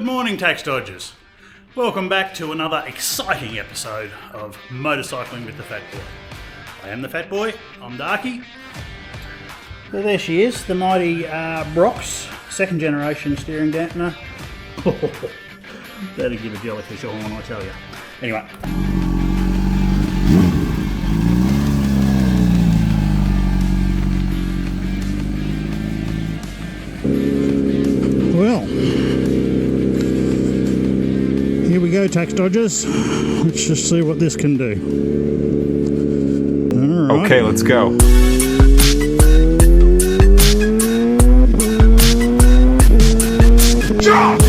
Good morning, tax dodgers. Welcome back to another exciting episode of Motorcycling with the Fat Boy. I am the Fat Boy, I'm Darky. So there she is, the mighty Brox, second generation steering dampener. That'll give a jellyfish a horn, I tell you. Anyway. Well, here we go, tax dodgers. Let's just see what this can do. All right. Okay, let's go. Jump!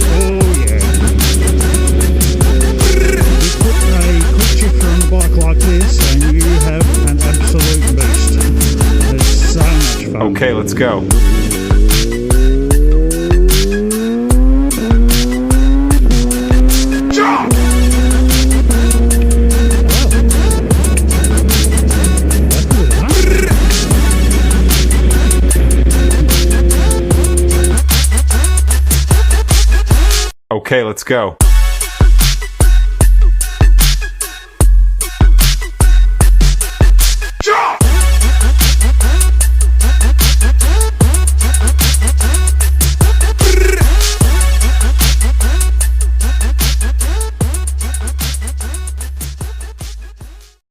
Oh yeah. You put a quick shifter on a bike like this and you have an absolute beast. It's so much fun. Okay, let's go. Jump! Okay, let's go.